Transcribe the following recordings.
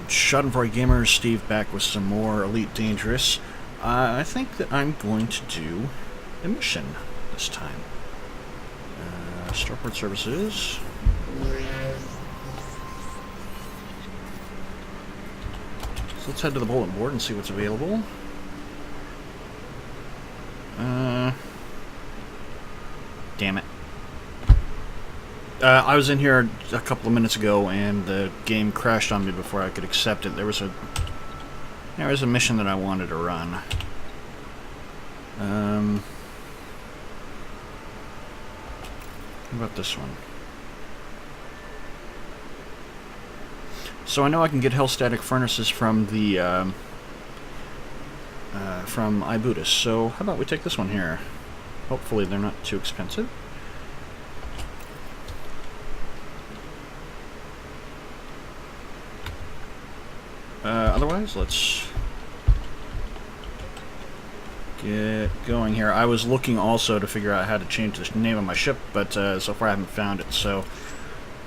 Schadenfreude Gamers, Steve back with some more Elite Dangerous. I think that I'm going to do a mission this time. Starport Services. So let's head to the bulletin board and see what's available. Damn it. I was in here a couple of minutes ago and the game crashed on me before I could accept it. There was a mission that I wanted to run. How about this one? So I know I can get Hellstatic Furnaces from the from Ibutis. So how about we take this one here? Hopefully they're not too expensive. Otherwise, let's get going here. I was looking also to figure out how to change the name of my ship, but so far I haven't found it, so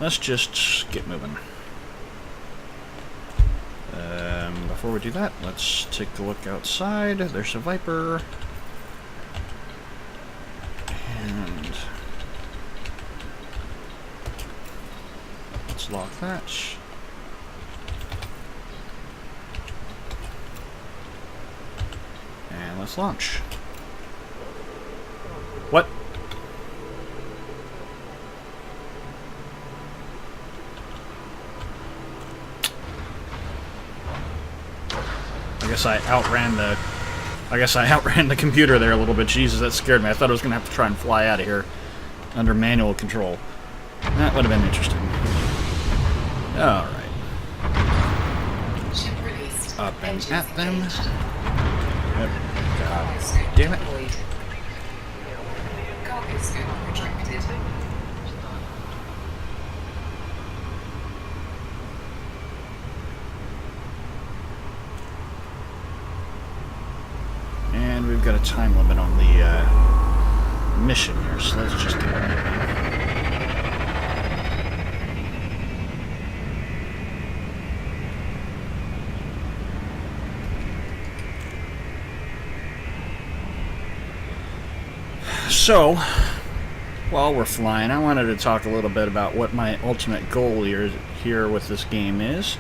let's just get moving. Before we do that, let's take a look outside. There's a Viper. And let's lock that. And let's launch. What? I guess I outran the computer there a little bit. Jesus, that scared me. I thought I was gonna have to try and fly out of here under manual control. That would have been interesting. Alright. Up and at them. Yep. God damn it. Cargo scope retracted. And we've got a time limit on the mission here, so let's just get it. So, while we're flying, I wanted to talk a little bit about what my ultimate goal here with this game is.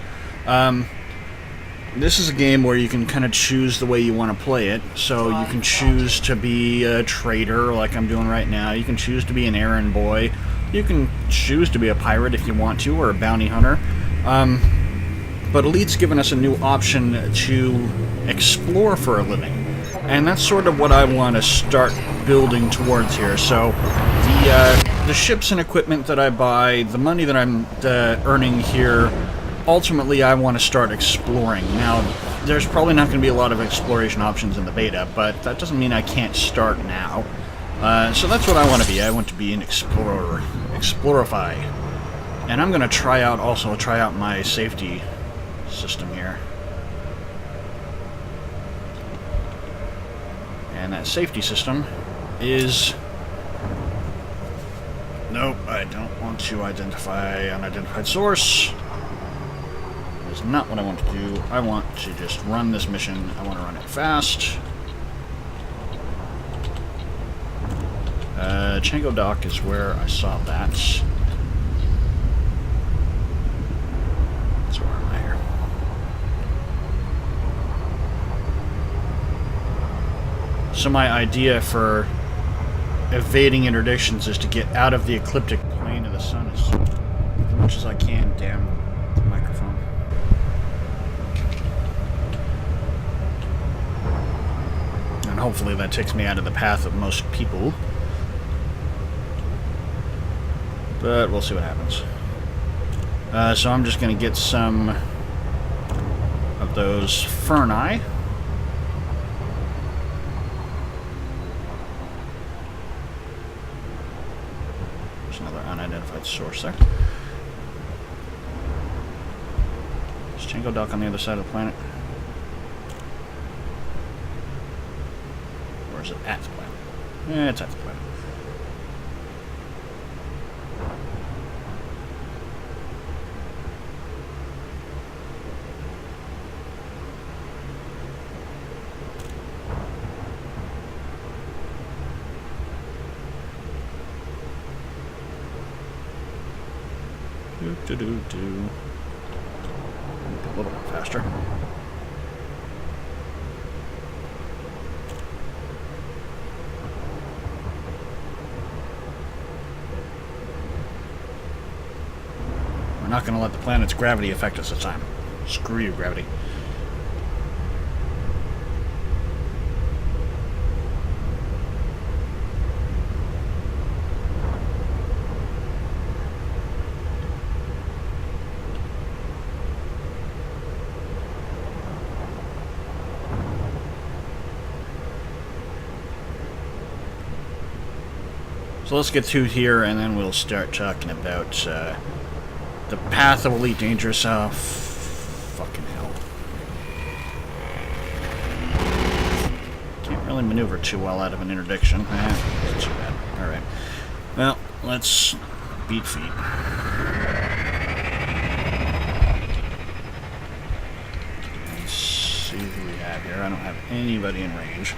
This is a game where you can kind of choose the way you want to play it. So you can choose to be a trader, like I'm doing right now. You can choose to be an errand boy. You can choose to be a pirate if you want to, or a bounty hunter. But Elite's given us a new option to explore for a living. And that's sort of what I want to start building towards here. So the ships and equipment that I buy, the money that I'm earning here, ultimately I want to start exploring. Now, there's probably not going to be a lot of exploration options in the beta, but that doesn't mean I can't start now. So that's what I want to be. I want to be an explorer. Explorify. And I'm going to try out my safety system here. And that safety system is... Nope, I don't want to identify unidentified source. That is not what I want to do. I want to just run this mission. I want to run it fast. Chango Dock is where I saw that. So where am I here? So my idea for evading interdictions is to get out of the ecliptic plane of the sun as much as I can. Damn the microphone. And hopefully that takes me out of the path of most people. But we'll see what happens. So I'm just going to get some of those Ferni. There's another unidentified source there. Is Chango Dock on the other side of the planet? Or is it at the planet? Yeah, it's at the planet. Do. A little bit faster. We're not going to let the planet's gravity affect us this time. Screw you, gravity. So let's get through here, and then we'll start talking about the path of Elite Dangerous. Oh, fucking hell. Can't really maneuver too well out of an interdiction. Not too bad. Alright. Well, let's beat feet. Let's see who we have here. I don't have anybody in range.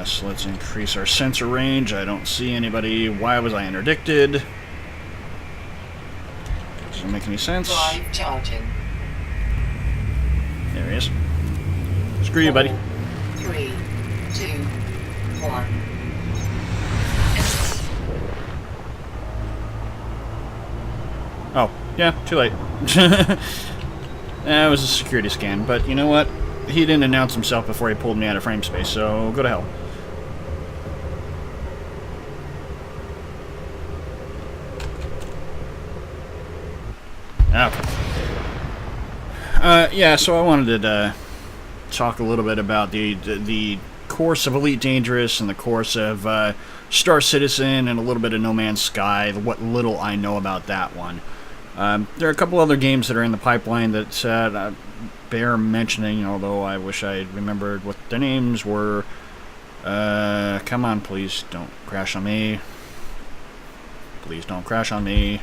So let's increase our sensor range. I don't see anybody. Why was I interdicted? Doesn't make any sense. Drive charging. There he is. Screw you, buddy. 3, 2, 1. Oh, yeah, too late. That was a security scan, but you know what? He didn't announce himself before he pulled me out of frame space, so go to hell. Okay. Yeah, so I wanted to talk a little bit about the course of Elite Dangerous and the course of Star Citizen and a little bit of No Man's Sky, what little I know about that one. There are a couple other games that are in the pipeline that bear mentioning, although I wish I remembered what their names were. Come on, please don't crash on me. Please don't crash on me.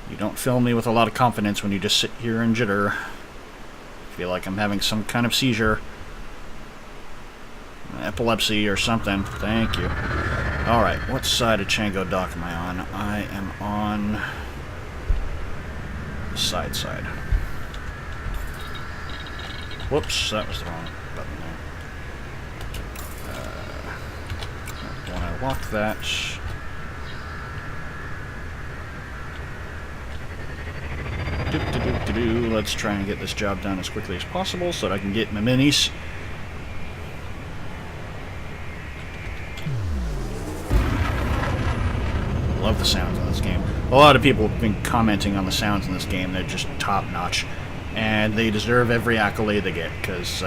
You don't fill me with a lot of confidence when you just sit here and jitter. I feel like I'm having some kind of seizure. Epilepsy or something. Thank you. Alright, what side of Chango Dock am I on? I am on the side. Whoops, that was the wrong button there. When I lock that... Let's try and get this job done as quickly as possible so that I can get my minis. Love the sounds in this game. A lot of people have been commenting on the sounds in this game. They're just top-notch. And they deserve every accolade they get, because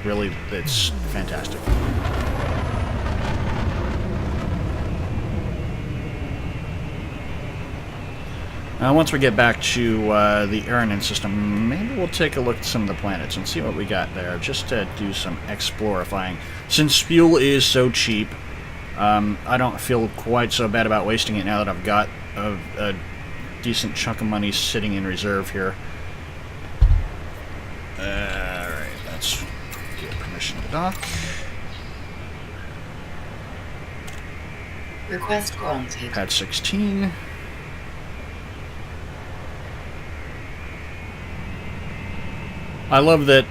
really, it's fantastic. Once we get back to the Eranin system, maybe we'll take a look at some of the planets and see what we got there, just to do some explorifying. Since fuel is so cheap, I don't feel quite so bad about wasting it now that I've got a decent chunk of money sitting in reserve here. Alright, let's get permission to dock. Request granted. Pad 16. I love that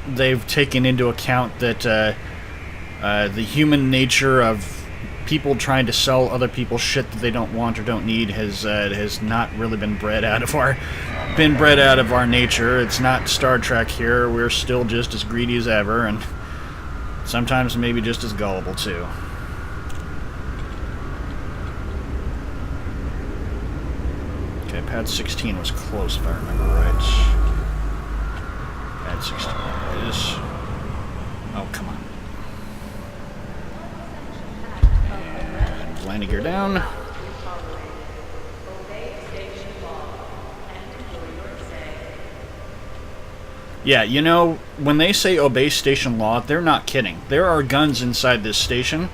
they've taken into account that the human nature of people trying to sell other people shit that they don't want or don't need has not really been bred out of our nature. It's not Star Trek here. We're still just as greedy as ever, and sometimes maybe just as gullible too. Okay, pad 16 was close if I remember right. Pad 16 is... Oh, come on. And landing gear down. Yeah, you know, when they say obey station law, they're not kidding. There are guns inside this station.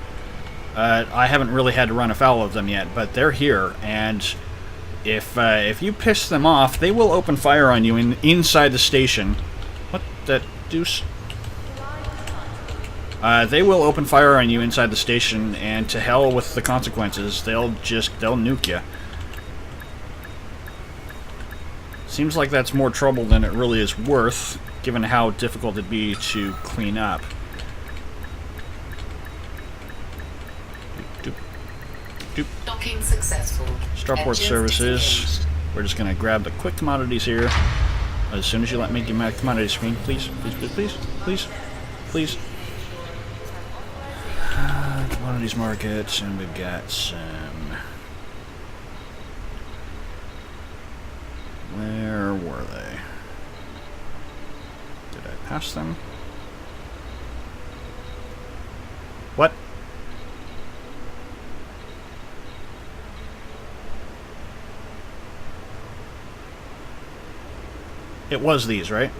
I haven't really had to run afoul of them yet, but they're here, and if you piss them off, they will open fire on you inside the station. What the deuce? They will open fire on you inside the station, and to hell with the consequences. They'll nuke you. Seems like that's more trouble than it really is worth, given how difficult it'd be to clean up. Doop, doop. Docking successful. Starport Engines services. disengaged. We're just gonna grab the quick commodities here. As soon as you let me give my commodity screen, please, please, please, please, please, please. Commodities market, and we've got some. Where were they? Did I pass them? What? It was these, right?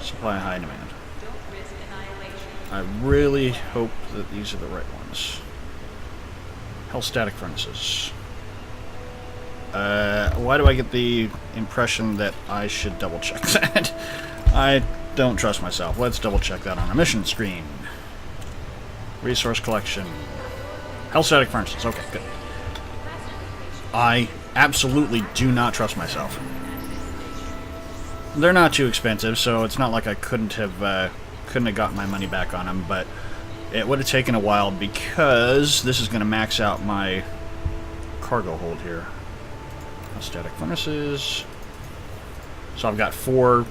Supply high demand. I really hope that these are the right ones. Hell static furnaces. Why do I get the impression that I should double check that? I don't trust myself. Let's double check that on a mission screen. Resource collection. Hell static furnaces. Okay, good. I absolutely do not trust myself. They're not too expensive, so it's not like I couldn't have got my money back on them, but it would have taken a while because this is going to max out my cargo hold here. Static furnaces. So I've got 4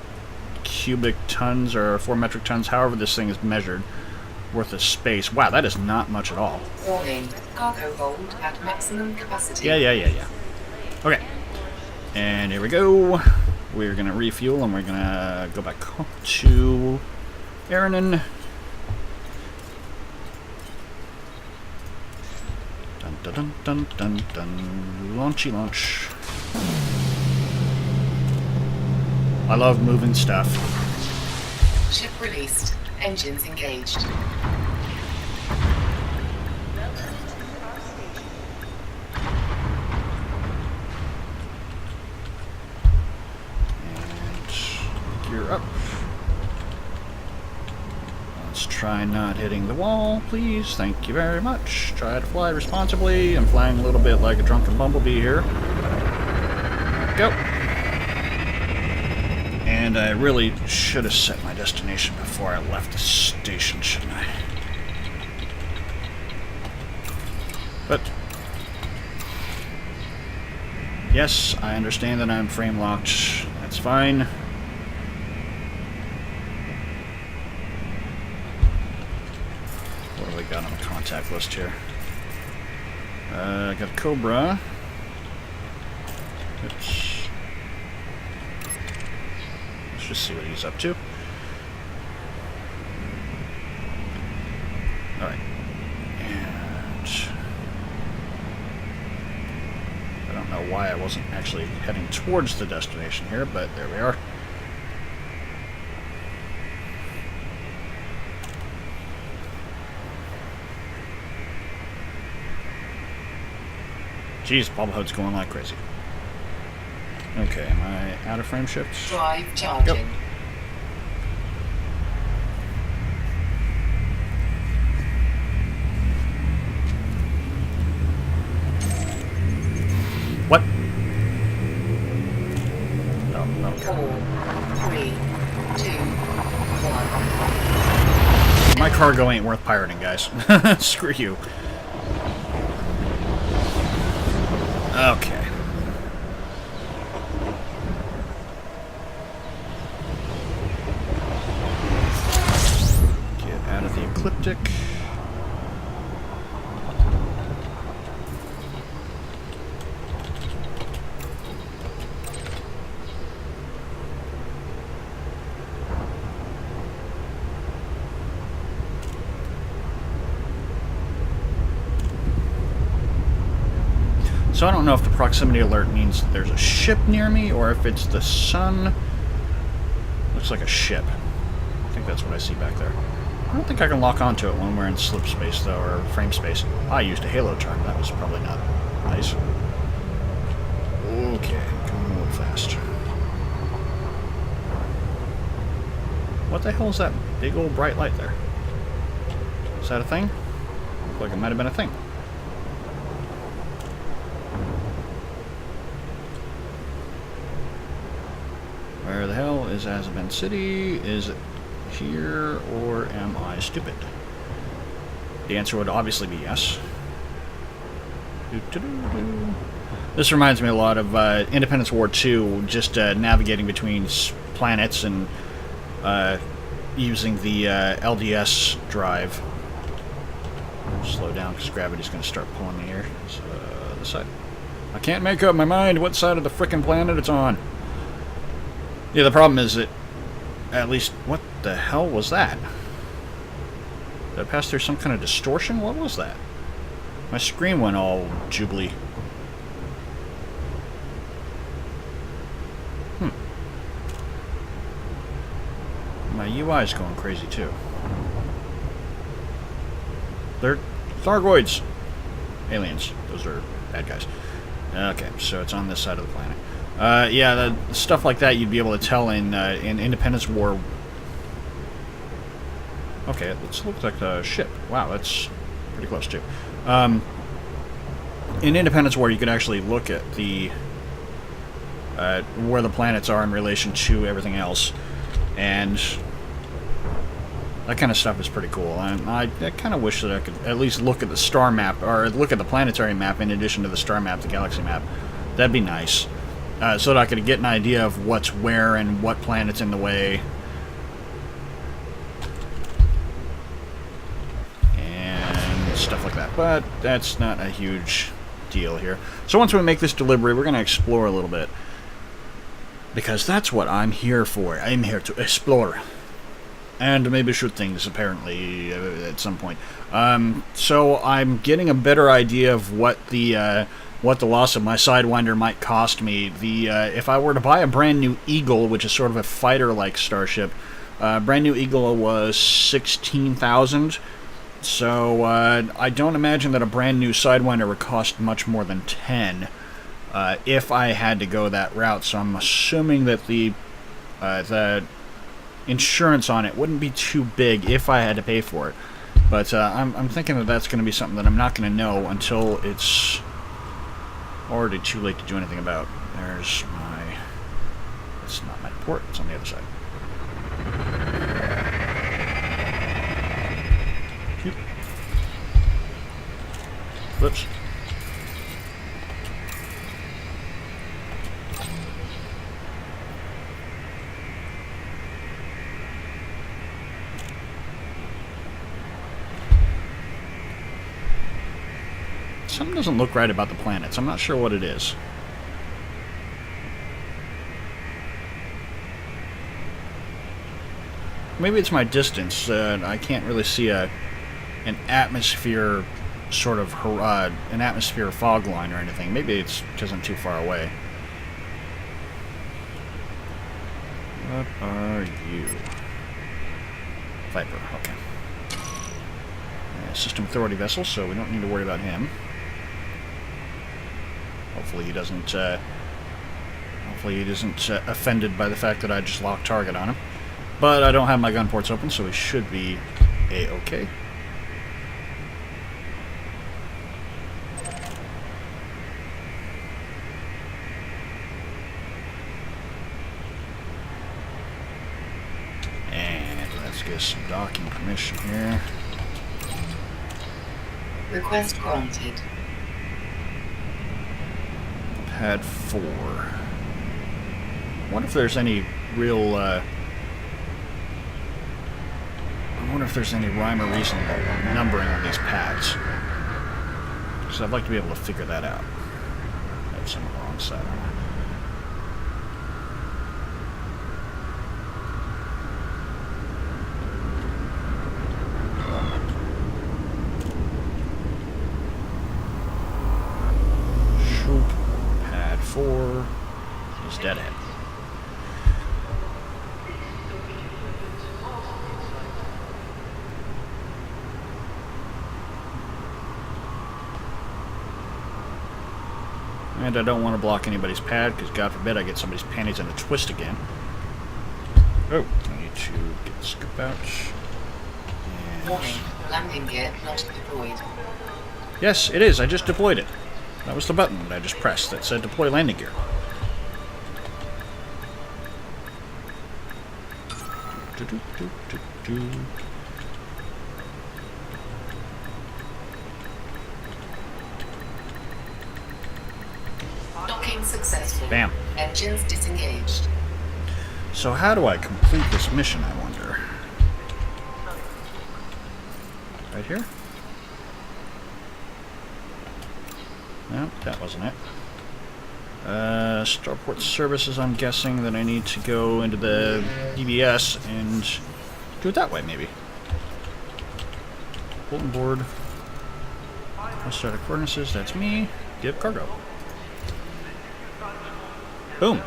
cubic tons or 4 metric tons, however this thing is measured, worth of space. Wow, that is not much at all. Warning. Cargo hold at maximum capacity. Yeah. Okay. And here we go. We're going to refuel and we're going to go back to Eranin. Dun dun dun dun dun dun. Launchy launch. I love moving stuff. Ship released. Engines engaged. And gear up. Let's try not hitting the wall, please. Thank you very much. Try to fly responsibly. I'm flying a little bit like a drunken bumblebee here. Go. And I really should have set my destination before I left the station, shouldn't I? But yes, I understand that I'm frame locked. That's fine. What do we got on the contact list here? I got Cobra. Let's just see what he's up to. Alright. And I don't know why I wasn't actually heading towards the destination here, but there we are. Jeez, bobblehead's going like crazy. Okay, am I out of frame shift? Drive charging. Yep. What? No. 4, 3, 2, 1. My cargo ain't worth pirating, guys. Screw you. Okay. Get out of the ecliptic. So I don't know if the proximity alert means that there's a ship near me or if it's the sun. Looks like a ship. I think that's what I see back there. I don't think I can lock onto it when we're in slip space, though, or frame space. I used a halo charm. That was probably not nice. Okay, coming a little fast. What the hell is that big old bright light there? Is that a thing? Looked like it might have been a thing. is Azaban City? Is it here, or am I stupid? The answer would obviously be yes. This reminds me a lot of Independence War 2, just navigating between planets and using the LDS drive. Slow down because gravity's going to start pulling me here. So, this side. I can't make up my mind what side of the frickin' planet it's on. Yeah, the problem is that, at least, what the hell was that? Did I pass through some kind of distortion? What was that? My screen went all jubilee. My UI's going crazy too. They're Thargoids. Aliens. Those are bad guys. Okay, so it's on this side of the planet. Yeah, the stuff like that you'd be able to tell in Independence War. Okay, it looks like a ship. Wow, that's pretty close too. In Independence War, you could actually look at the where the planets are in relation to everything else, and that kind of stuff is pretty cool. And I kind of wish that I could at least look at the star map, or look at the planetary map in addition to the star map, the galaxy map. That'd be nice, so that I could get an idea of what's where and what planet's in the way. And stuff like that. But that's not a huge deal here. So once we make this delivery, we're going to explore a little bit. Because that's what I'm here for. I'm here to explore. And maybe shoot things, apparently, at some point. So I'm getting a better idea of what the loss of my Sidewinder might cost me. If I were to buy a brand new Eagle, which is sort of a fighter-like starship, brand new Eagle was 16,000. So I don't imagine that a brand new Sidewinder would cost much more than 10. If I had to go that route. So I'm assuming that the insurance on it wouldn't be too big if I had to pay for it. But I'm thinking that that's going to be something that I'm not going to know until it's already too late to do anything about. There's my... It's not my port, it's on the other side. Whoops. Something doesn't look right about the planets. I'm not sure what it is. Maybe it's my distance. I can't really see an atmosphere sort of an atmosphere fog line or anything. Maybe it's because I'm too far away. What are you? Viper. Okay. System authority vessel, so we don't need to worry about him. Hopefully he doesn't. Hopefully he isn't offended by the fact that I just locked target on him. But I don't have my gun ports open, so he should be a-okay. And let's get some docking permission here. Request granted. Pad 4. I wonder if there's any real, I wonder if there's any rhyme or reason numbering on these pads. Because I'd like to be able to figure that out. That's on the wrong side. Pad 4 is dead ahead. And I don't want to block anybody's pad, because God forbid I get somebody's panties in a twist again. Oh, I need to get the scoop out. And... Warning, landing gear not deployed. Yes, it is. I just deployed it. That was the button that I just pressed that said deploy landing gear. Docking successful. Bam. Engines disengaged. So how do I complete this mission, I wonder? Right here? No, that wasn't it. Starport services, I'm guessing that I need to go into the DBS and do it that way, maybe. Bulletin board. Static furnaces, that's me. Give cargo. Boom.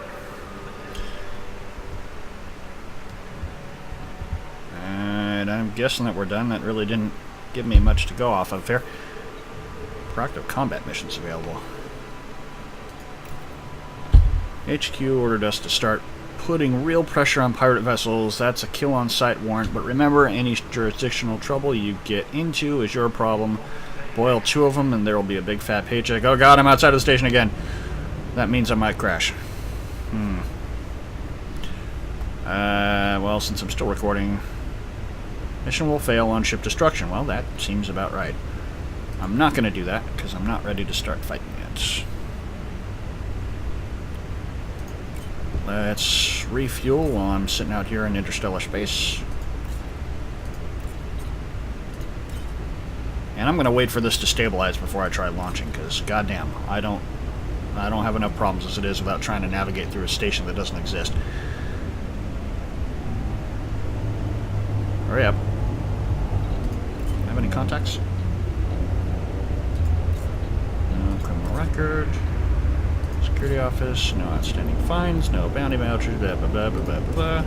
And I'm guessing that we're done. That really didn't give me much to go off of here. Proactive combat missions available. HQ ordered us to start putting real pressure on pirate vessels. That's a kill on sight warrant, but remember, any jurisdictional trouble you get into is your problem. Boil 2 of them and there will be a big fat paycheck. Oh god, I'm outside of the station again. That means I might crash. Well, since I'm still recording, mission will fail on ship destruction. Well, that seems about right. I'm not going to do that because I'm not ready to start fighting yet. Let's refuel while I'm sitting out here in interstellar space. And I'm going to wait for this to stabilize before I try launching, because goddamn, I don't have enough problems as it is without trying to navigate through a station that doesn't exist. Hurry up. Have any contacts? No criminal record. Security office. No outstanding fines. No bounty vouchers. Blah, blah, blah, blah, blah, blah.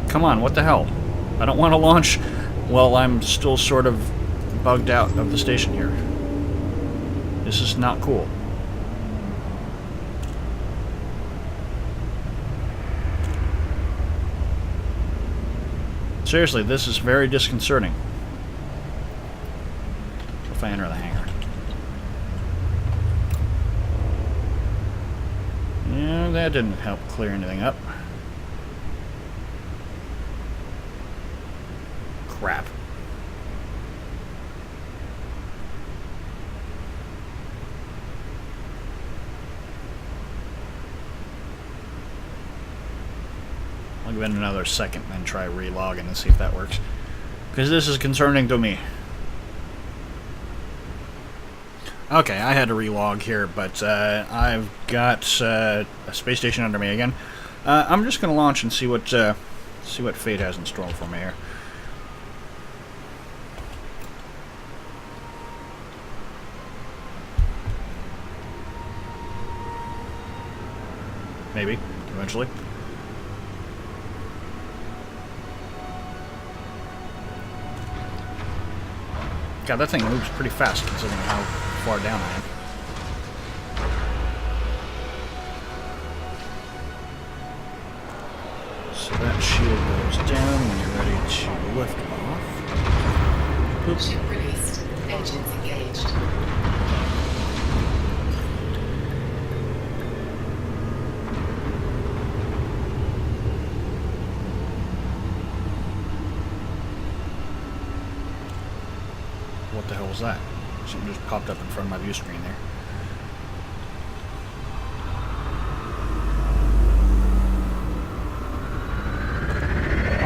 Come on, what the hell? I don't want to launch while I'm still sort of bugged out of the station here. This is not cool. Seriously, this is very disconcerting. If I enter the hangar. Yeah, that didn't help clear anything up. Crap. I'll give it another second and then try relogging and see if that works. Because this is concerning to me. Okay, I had to relog here, but I've got a space station under me again. I'm just going to launch and see what fate has in store for me here. Maybe, eventually. God, that thing moves pretty fast considering how far down I am. So that shield goes down when you're ready to lift off. Oops. Ship released. Engines engaged. What the hell was that? Something just popped up in front of my view screen there.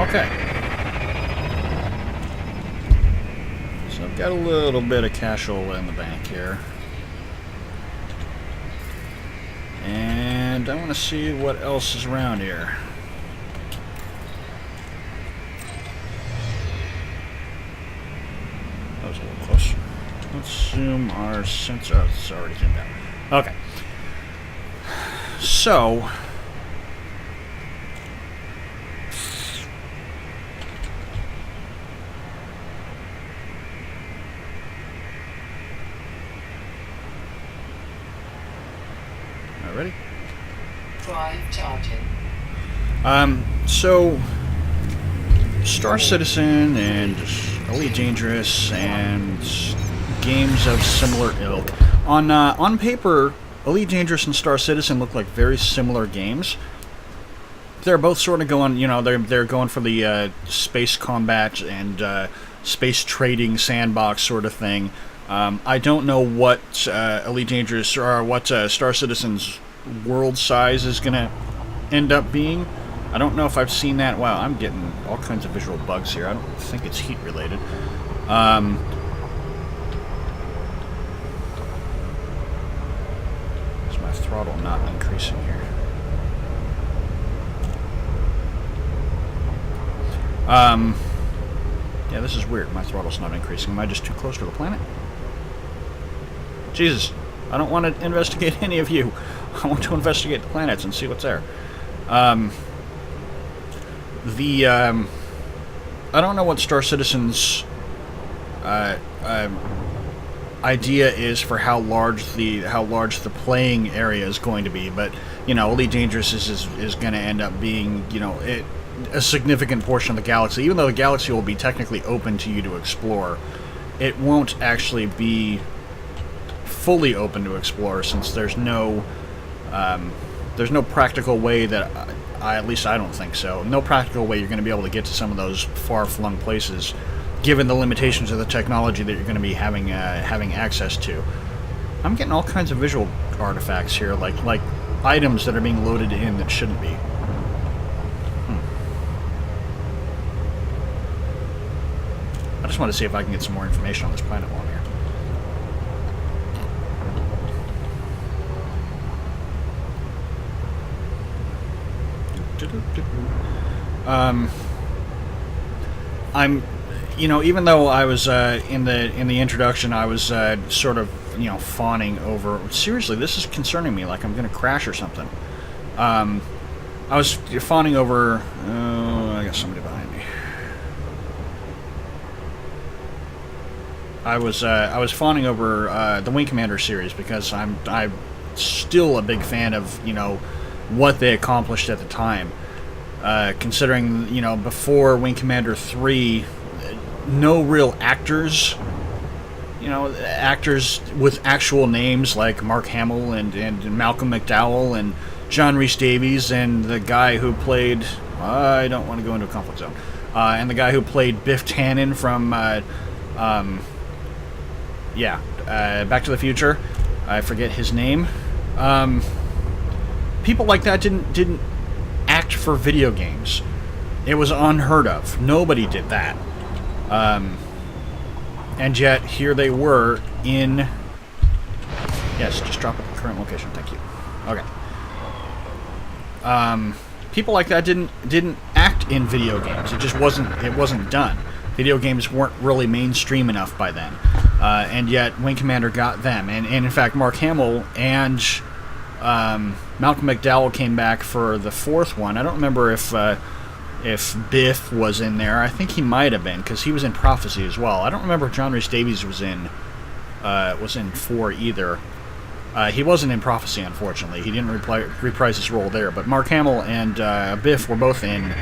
Okay. So I've got a little bit of cash in the bank here. And I want to see what else is around here. That was a little close. Let's zoom our sensor. Oh, it's already zoomed out. Okay. So. All right, ready? Drive charging. So. Star Citizen and Elite Dangerous and games of similar ilk. On paper, Elite Dangerous and Star Citizen look like very similar games. they're both sort of going, they're going for the space combat and space trading sandbox sort of thing. I don't know what Elite Dangerous or what Star Citizen's world size is going to end up being. I don't know if I've seen that. Wow, I'm getting all kinds of visual bugs here. I don't think it's heat related. Is my throttle not increasing here? Yeah, this is weird. My throttle's not increasing. Am I just too close to the planet? Jesus, I don't want to investigate any of you. I want to investigate the planets and see what's there. I don't know what Star Citizen's idea is for how large the playing area is going to be, but Elite Dangerous is going to end up being a significant portion of the galaxy. Even though the galaxy will be technically open to you to explore, it won't actually be fully open to explore, since there's no practical way that at least I don't think so. No practical way you're going to be able to get to some of those far-flung places, given the limitations of the technology that you're going to be having access to. I'm getting all kinds of visual artifacts here, like items that are being loaded in that shouldn't be. I just want to see if I can get some more information on this planet while I'm here. I'm, even though I was in the introduction, I was sort of fawning over. Seriously, this is concerning me. Like I'm going to crash or something. I was fawning over. I got somebody behind me. I was fawning over the Wing Commander series because I'm still a big fan of what they accomplished at the time. Considering before Wing Commander 3, no real actors, actors with actual names like Mark Hamill and Malcolm McDowell and John Rhys Davies and the guy who played I don't want to go into a conflict zone and the guy who played Biff Tannen from Back to the Future. I forget his name. People like that didn't act for video games. It was unheard of. Nobody did that. And yet here they were in. Yes, just drop it at the current location. Thank you. Okay. People like that didn't act in video games. It just wasn't done. Video games weren't really mainstream enough by then. And yet Wing Commander got them. And in fact, Mark Hamill and Malcolm McDowell came back for the fourth one. I don't remember if Biff was in there. I think he might have been, because he was in Prophecy as well. I don't remember if John Rhys Davies was in 4 either. He wasn't in Prophecy, unfortunately. He didn't reprise his role there. But Mark Hamill and Biff were both in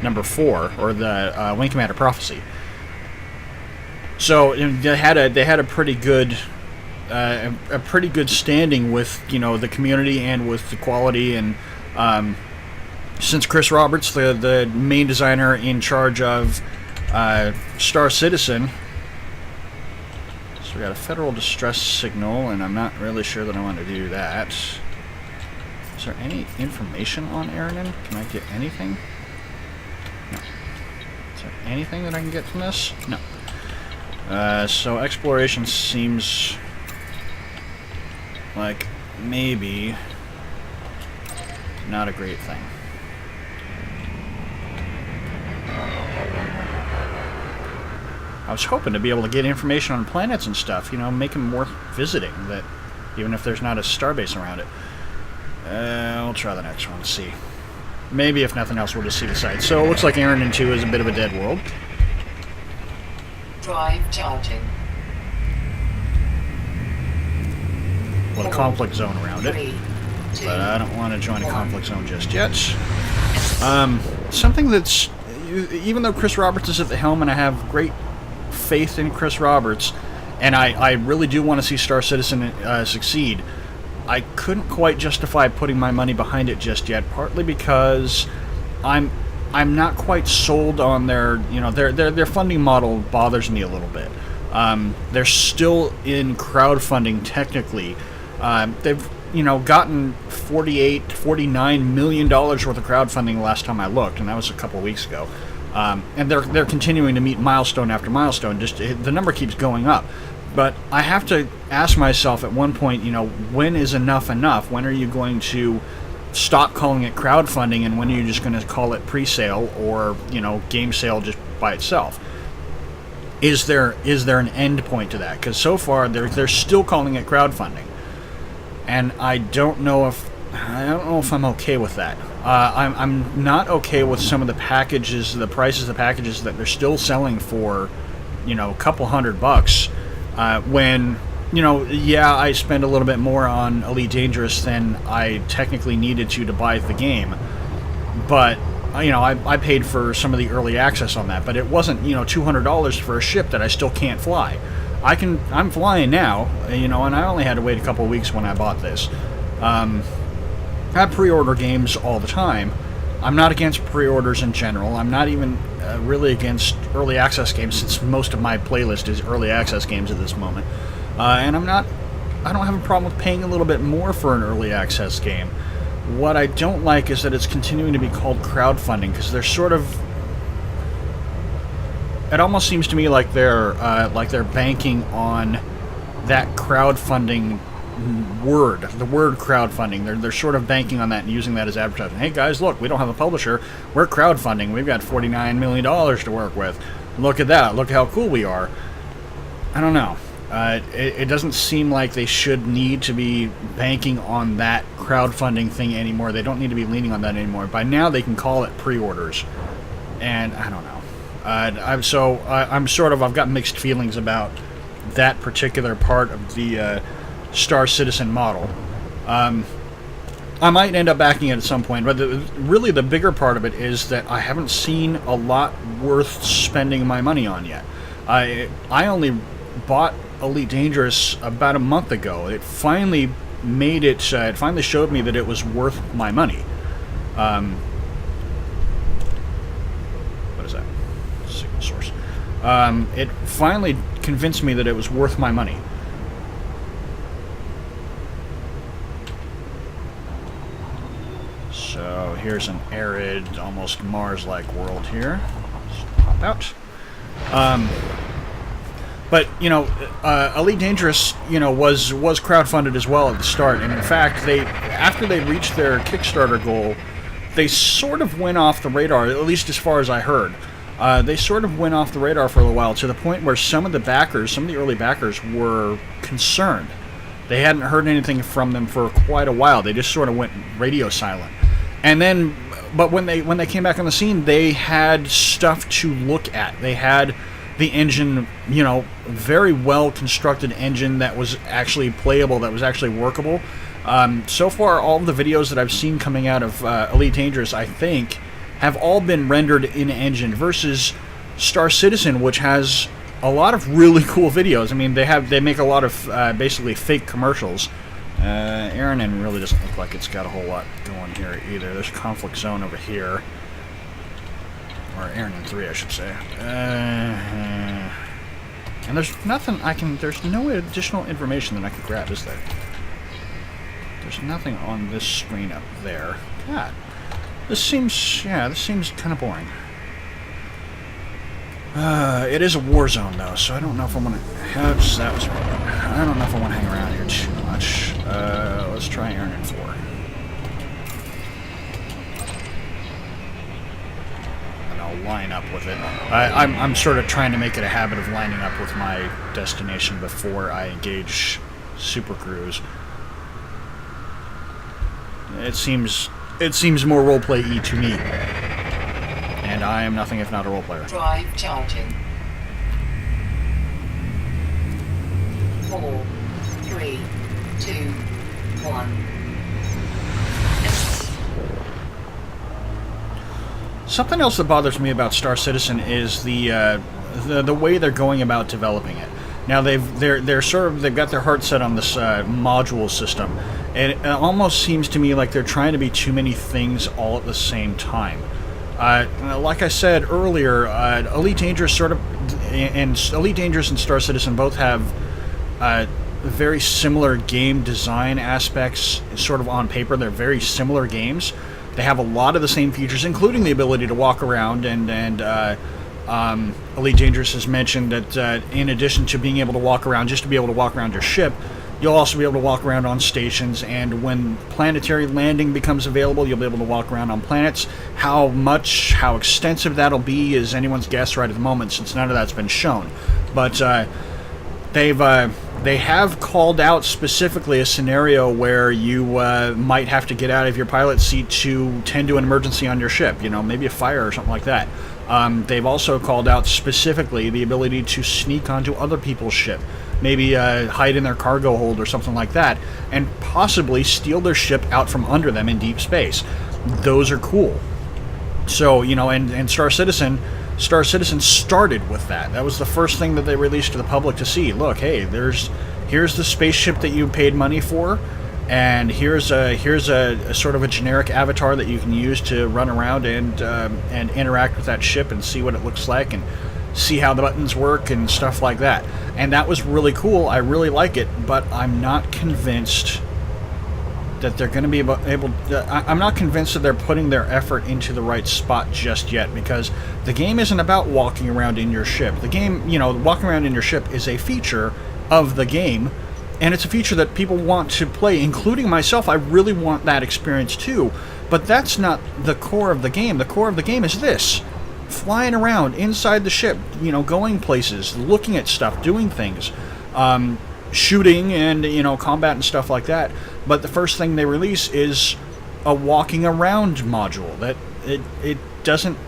number 4, or the Wing Commander Prophecy. So they had a pretty good standing with the community and with the quality. And since Chris Roberts, the main designer in charge of Star Citizen, so we got a federal distress signal, and I'm not really sure that I want to do that. Is there any information on Eranin? Can I get anything? No. Is there anything that I can get from this? No. So exploration seems like maybe not a great thing. I was hoping to be able to get information on planets and stuff, make them worth visiting, that even if there's not a starbase around it. We'll try the next one to see. Maybe if nothing else, we'll just see the site. So it looks like Eranin 2 is a bit of a dead world. Drive charging. With a conflict zone around it. 3, 2, But I don't want to join a 1. conflict zone just yet. Something that's... Even though Chris Roberts is at the helm, and I have great faith in Chris Roberts, and I really do want to see Star Citizen succeed, I couldn't quite justify putting my money behind it just yet, partly because I'm not quite sold on their, you know, their funding model bothers me a little bit. They're still in crowdfunding technically. They've, you know, gotten $49 million worth of crowdfunding last time I looked, and that was a couple of weeks ago. And they're continuing to meet milestone after milestone. Just the number keeps going up. But I have to ask myself at one point, you know, when is enough enough? When are you going to stop calling it crowdfunding, and when are you just going to call it pre-sale or, you know, game sale just by itself? Is there an end point to that? Because so far they're still calling it crowdfunding, and I don't know if I'm okay with that. I'm not okay with some of the packages, the prices of the packages that they're still selling for, you know, a couple $100. When, you know, yeah, I spend a little bit more on Elite Dangerous than I technically needed to buy the game, but, you know, I paid for some of the early access on that, but it wasn't, you know, $200 for a ship that I still can't fly. I'm flying now, you know, and I only had to wait a couple of weeks when I bought this. I pre-order games all the time. I'm not against pre-orders in general. I'm not even really against early access games, since most of my playlist is early access games at this moment. And I don't have a problem with paying a little bit more for an early access game. What I don't like is that it's continuing to be called crowdfunding, because they're sort of... It almost seems to me like they're banking on that crowdfunding word, the word crowdfunding. They're sort of banking on that and using that as advertising. Hey guys, look, we don't have a publisher. We're crowdfunding. We've got $49 million to work with. Look at that. Look how cool we are. I don't know. It doesn't seem like they should need to be banking on that crowdfunding thing anymore. They don't need to be leaning on that anymore. By now, they can call it pre-orders. And I don't know. I've got mixed feelings about that particular part of the Star Citizen model. I might end up backing it at some point, but really the bigger part of it is that I haven't seen a lot worth spending my money on yet. I only bought Elite Dangerous about a month ago. It finally made it. It finally showed me that it was worth my money. What is that? Signal source. It finally convinced me that it was worth my money. So here's an arid, almost Mars-like world here. Let's pop out. But, you know, Elite Dangerous, you know, was crowdfunded as well at the start, and in fact, after they reached their Kickstarter goal, they sort of went off the radar, at least as far as I heard. They sort of went off the radar for a little while, to the point where some of the early backers were concerned. They hadn't heard anything from them for quite a while. They just sort of went radio silent. And then, but when they came back on the scene, they had stuff to look at. They had the engine, you know, very well constructed engine that was actually playable, that was actually workable. So far, all of the videos that I've seen coming out of Elite Dangerous, I think, have all been rendered in engine, versus Star Citizen, which has a lot of really cool videos. I mean, they make a lot of basically fake commercials. Eranin really doesn't look like it's got a whole lot going here either. There's a conflict zone over here. Or Eranin 3, I should say. And there's nothing there's no additional information that I could grab, is there? There's nothing on this screen up there. God. This seems kind of boring. It is a war zone, though, so I don't know if I want to... I don't know if I want to hang around here too much. Let's try Eranin 4. And I'll line up with it. I'm sort of trying to make it a habit of lining up with my destination before I engage Super Cruise. It seems more roleplay-y to me. And I am nothing if not a role player. Drive charging. 4, 3, 2, 1. Something else that bothers me about Star Citizen is the way they're going about developing it. Now they've got their heart set on this module system, and it almost seems to me like they're trying to be too many things all at the same time. Like I said earlier, Elite Dangerous Elite Dangerous and Star Citizen both have very similar game design aspects, sort of on paper. They're very similar games. They have a lot of the same features, including the ability to walk around, and Elite Dangerous has mentioned that in addition to being able to walk around, just to be able to walk around your ship, you'll also be able to walk around on stations, and when planetary landing becomes available, you'll be able to walk around on planets. How extensive that'll be is anyone's guess right at the moment, since none of that's been shown. But they have called out specifically a scenario where you might have to get out of your pilot seat to tend to an emergency on your ship, maybe a fire or something like that. They've also called out specifically the ability to sneak onto other people's ship, maybe hide in their cargo hold or something like that, and possibly steal their ship out from under them in deep space. Those are cool. So, and Star Citizen started with that. That was the first thing that they released to the public to see. Look, hey, here's the spaceship that you paid money for, and here's a sort of a generic avatar that you can use to run around and interact with that ship and see what it looks like and see how the buttons work and stuff like that. And that was really cool. I really like it, but I'm not convinced that they're going to be able. I'm not convinced that they're putting their effort into the right spot just yet, because the game isn't about walking around in your ship. The game, walking around in your ship is a feature of the game, and it's a feature that people want to play, including myself. I really want that experience too, but that's not the core of the game. The core of the game is this: flying around inside the ship, going places, looking at stuff, doing things, shooting and, combat and stuff like that. But the first thing they release is a walking around module. It doesn't...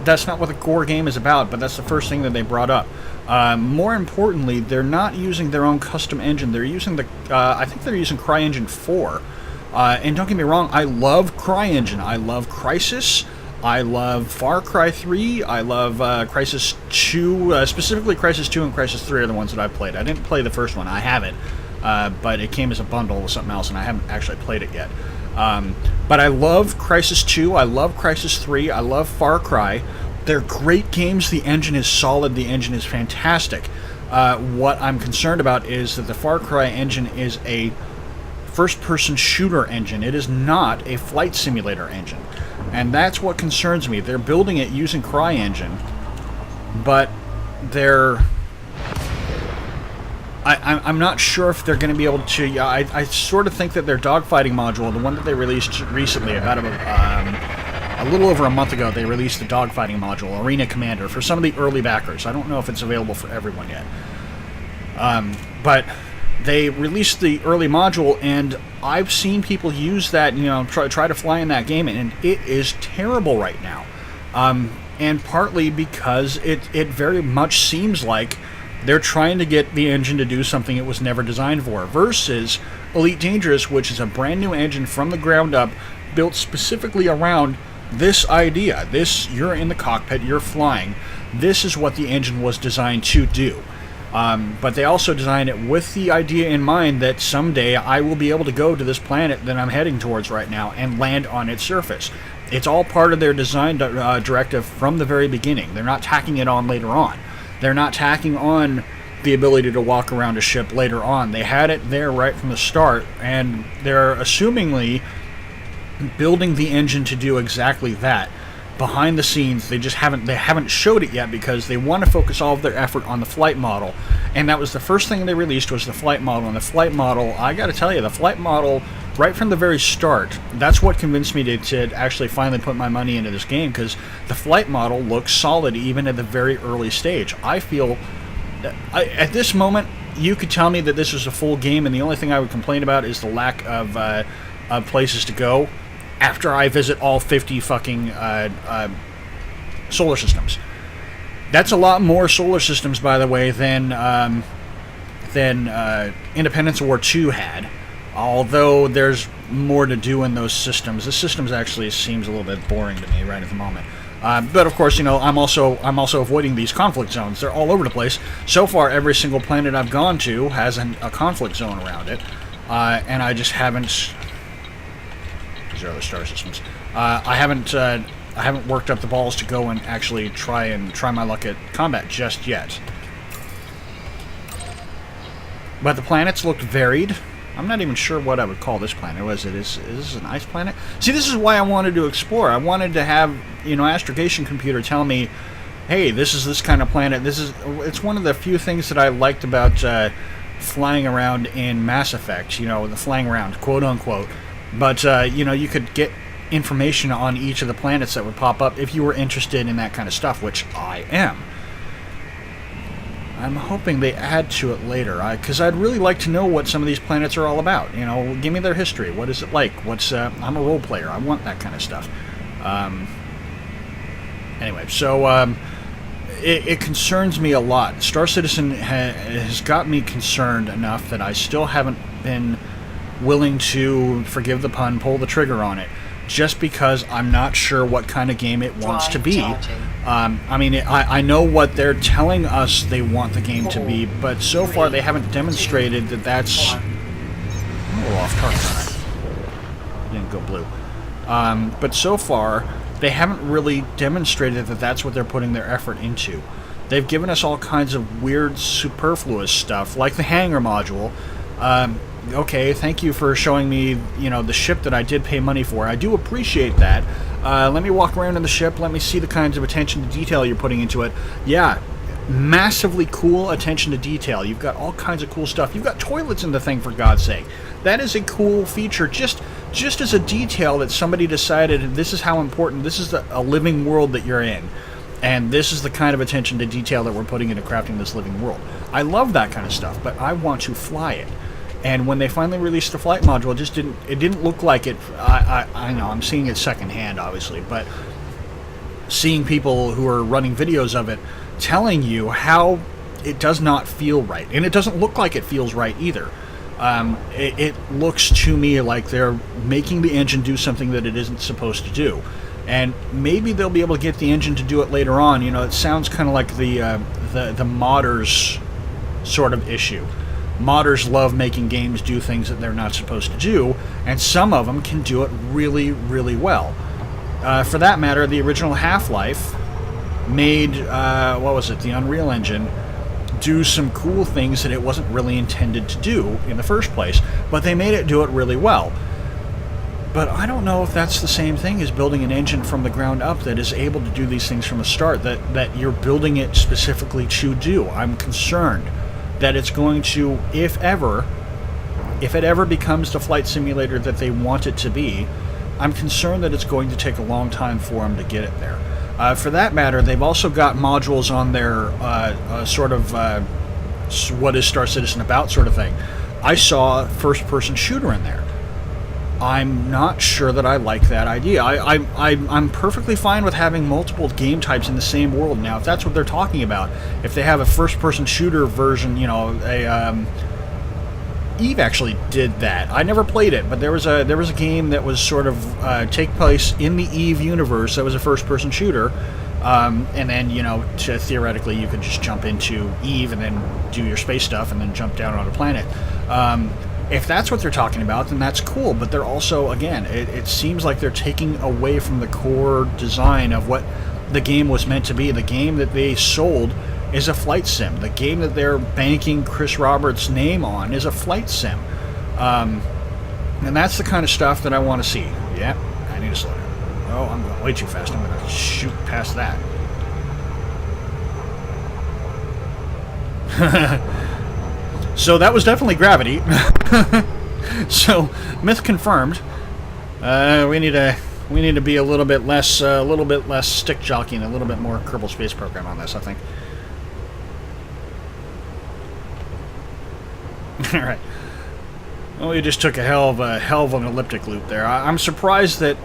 That's not what the core game is about, but that's the first thing that they brought up. More importantly, they're not using their own custom engine. They're using I think they're using CryEngine 4. And don't get me wrong, I love CryEngine. I love Crysis. I love Far Cry 3. I love Crysis 2. Specifically, Crysis 2 and Crysis 3 are the ones that I've played. I didn't play the first one. I haven't. But it came as a bundle with something else, and I haven't actually played it yet. But I love Crysis 2. I love Crysis 3. I love Far Cry. They're great games. The engine is solid. The engine is fantastic. What I'm concerned about is that the Far Cry engine is a first-person shooter engine. It is not a flight simulator engine. And that's what concerns me. They're building it using CryEngine, but I'm not sure if they're going to be able to... Yeah, I sort of think that their dogfighting module, the one that they released recently, about a little over a month ago, they released the dogfighting module, Arena Commander, for some of the early backers. I don't know if it's available for everyone yet. But they released the early module, and I've seen people use that, try to fly in that game, and it is terrible right now. And partly because it very much seems like they're trying to get the engine to do something it was never designed for, versus Elite Dangerous, which is a brand new engine from the ground up, built specifically around this idea. You're in the cockpit, you're flying. This is what the engine was designed to do. But they also designed it with the idea in mind that someday I will be able to go to this planet that I'm heading towards right now and land on its surface. It's all part of their design directive from the very beginning. They're not tacking it on later on. They're not tacking on the ability to walk around a ship later on. They had it there right from the start, and they're assumingly building the engine to do exactly that. Behind the scenes, they haven't showed it yet because they want to focus all of their effort on the flight model. And that was the first thing they released, was the flight model. And the flight model, I gotta tell you, the flight model, right from the very start, that's what convinced me to actually finally put my money into this game, because the flight model looks solid even at the very early stage. I feel, at this moment, you could tell me that this is a full game, and the only thing I would complain about is the lack of places to go after I visit all 50 fucking solar systems. That's a lot more solar systems, by the way, than Independence War 2 had. Although there's more to do in those systems. The systems actually seems a little bit boring to me right at the moment. But of course, I'm also avoiding these conflict zones. They're all over the place. So far, every single planet I've gone to has a conflict zone around it, and I just haven't. These are other star systems. I I haven't worked up the balls to go and actually try my luck at combat just yet. But the planets looked varied. I'm not even sure what I would call this planet. Is this an ice planet? See, this is why I wanted to explore. I wanted to have, astrogation computer tell me, hey, this is this kind of planet. It's one of the few things that I liked about flying around in Mass Effect, the flying around, quote unquote. But, you could get information on each of the planets that would pop up if you were interested in that kind of stuff, which I am. I'm hoping they add to it later, because I'd really like to know what some of these planets are all about. Give me their history. What is it like? I'm a role player. I want that kind of stuff. Anyway, so it concerns me a lot. Star Citizen has got me concerned enough that I still haven't been willing to, forgive the pun, pull the trigger on it, just because I'm not sure what kind of game it wants to be. I know what they're telling us they want the game to be, but so far they haven't demonstrated that that's... I'm a little off target on that. Didn't go blue. But so far, they haven't really demonstrated that that's what they're putting their effort into. They've given us all kinds of weird, superfluous stuff, like the hangar module. Okay, thank you for showing me, the ship that I did pay money for. I do appreciate that. Let me walk around in the ship. Let me see the kinds of attention to detail you're putting into it. Yeah, massively cool attention to detail. You've got all kinds of cool stuff. You've got toilets in the thing, for God's sake. That is a cool feature, just as a detail that somebody decided this is how important, this is a living world that you're in. And this is the kind of attention to detail that we're putting into crafting this living world. I love that kind of stuff, but I want to fly it. And when they finally released the flight module, it didn't look like it. I know, I'm seeing it secondhand, obviously, but seeing people who are running videos of it telling you how it does not feel right. And it doesn't look like it feels right either. It looks to me like they're making the engine do something that it isn't supposed to do. And maybe they'll be able to get the engine to do it later on. It sounds kind of like the modders sort of issue. Modders love making games do things that they're not supposed to do, and some of them can do it really, really well. For that matter, the original Half-Life made, the Unreal Engine, do some cool things that it wasn't really intended to do in the first place, but they made it do it really well. But I don't know if that's the same thing as building an engine from the ground up that is able to do these things from the start, that you're building it specifically to do. I'm concerned that it's going to, if it ever becomes the flight simulator that they want it to be, I'm concerned that it's going to take a long time for them to get it there. For that matter, they've also got modules on their what is Star Citizen about sort of thing. I saw a first-person shooter in there. I'm not sure that I like that idea. I'm perfectly fine with having multiple game types in the same world. Now, if that's what they're talking about, if they have a first-person shooter version, Eve actually did that. I never played it, but there was a game that was sort of take place in the Eve universe that was a first-person shooter, and then theoretically you could just jump into Eve and then do your space stuff and then jump down on a planet. If that's what they're talking about, then that's cool, but they're also, again, it seems like they're taking away from the core design of what the game was meant to be. The game that they sold is a flight sim. The game that they're banking Chris Roberts' name on is a flight sim. And that's the kind of stuff that I want to see. Yeah, I need to slow down. Oh, I'm going way too fast. I'm going to shoot past that. So that was definitely gravity. So myth confirmed. We need to be a little bit less stick jockeying, a little bit more Kerbal Space Program on this, I think. All right. Well, we just took a hell of an elliptic loop there. I'm surprised that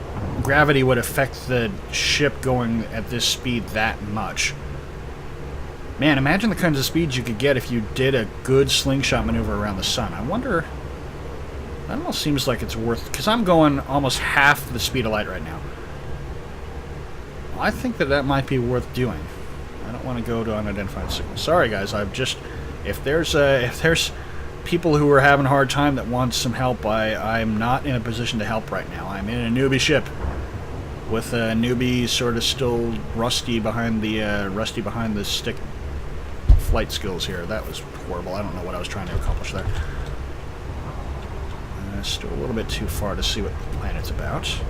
gravity would affect the ship going at this speed that much. Man, imagine the kinds of speeds you could get if you did a good slingshot maneuver around the sun. I wonder... That almost seems like it's worth... Because I'm going almost half the speed of light right now. I think that might be worth doing. I don't want to go to unidentified signal. Sorry, guys. I've just... If there's people who are having a hard time that want some help, I'm not in a position to help right now. I'm in a newbie ship. with newbies sort of still rusty behind the stick flight skills here. That was horrible. I don't know what I was trying to accomplish there. Still a little bit too far to see what the planet's about. Should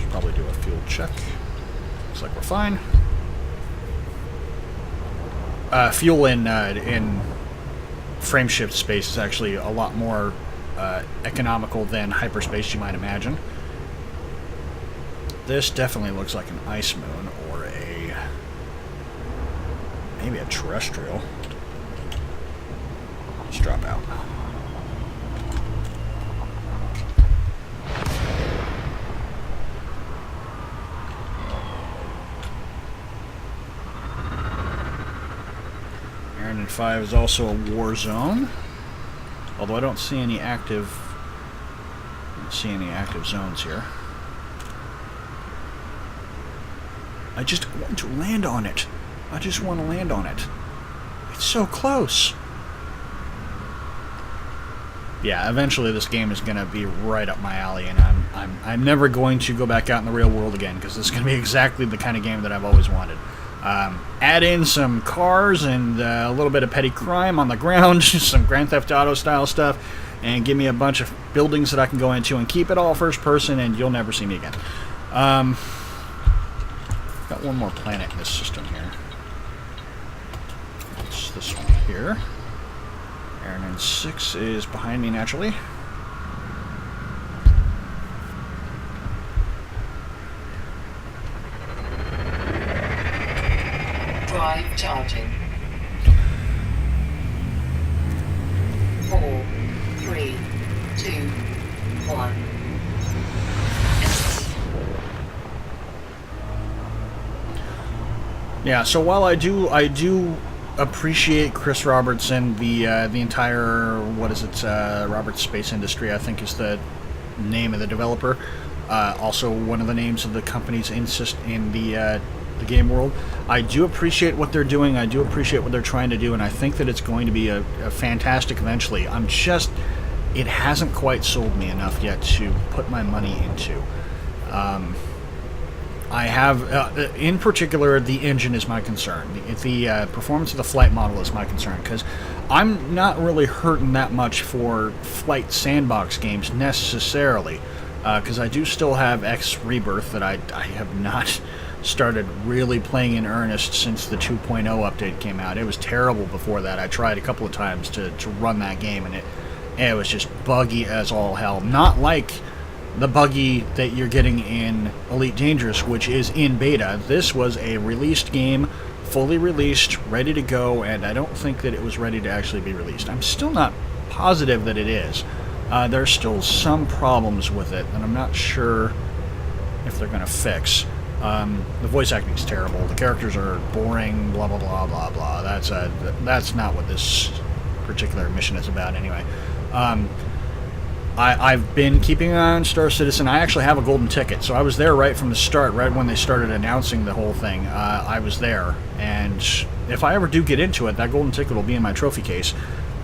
probably do a fuel check. Looks like we're fine. Fuel in frameshift space is actually a lot more economical than hyperspace, you might imagine. This definitely looks like an ice moon or maybe a terrestrial. Let's drop out. Eranin 5 is also a war zone, although I don't see any active zones here. I just want to land on it. I just want to land on it. It's so close. Yeah, eventually this game is going to be right up my alley, and I'm never going to go back out in the real world again, because it's going to be exactly the kind of game that I've always wanted. Add in some cars and a little bit of petty crime on the ground, some Grand Theft Auto style stuff, and give me a bunch of buildings that I can go into and keep it all first person, and you'll never see me again. Got one more planet in this system here. It's this one here. Eranin 6 is behind me naturally. Drive charging. 4, 3, 2, 1. Yeah, so while I do appreciate Chris Robertson, the entire, what is it, Roberts Space Industry, I think is the name of the developer. Also one of the names of the companies in the game world. I do appreciate what they're doing. I do appreciate what they're trying to do, and I think that it's going to be a fantastic eventually. It hasn't quite sold me enough yet to put my money into. I have, in particular, the engine is my concern. The performance of the flight model is my concern, because I'm not really hurting that much for flight sandbox games necessarily, because I do still have X Rebirth that I have not started really playing in earnest since the 2.0 update came out. It was terrible before that. I tried a couple of times to run that game, and it was just buggy as all hell. Not like the buggy that you're getting in Elite Dangerous, which is in beta. This was a released game, fully released, ready to go, and I don't think that it was ready to actually be released. I'm still not positive that it is. There's still some problems with it, and I'm not sure if they're going to fix. The voice acting is terrible. The characters are boring, blah, blah, blah, blah, blah. That's not what this particular mission is about anyway. I've been keeping an eye on Star Citizen. I actually have a golden ticket, so I was there right from the start, right when they started announcing the whole thing. I was there, and if I ever do get into it, that golden ticket will be in my trophy case.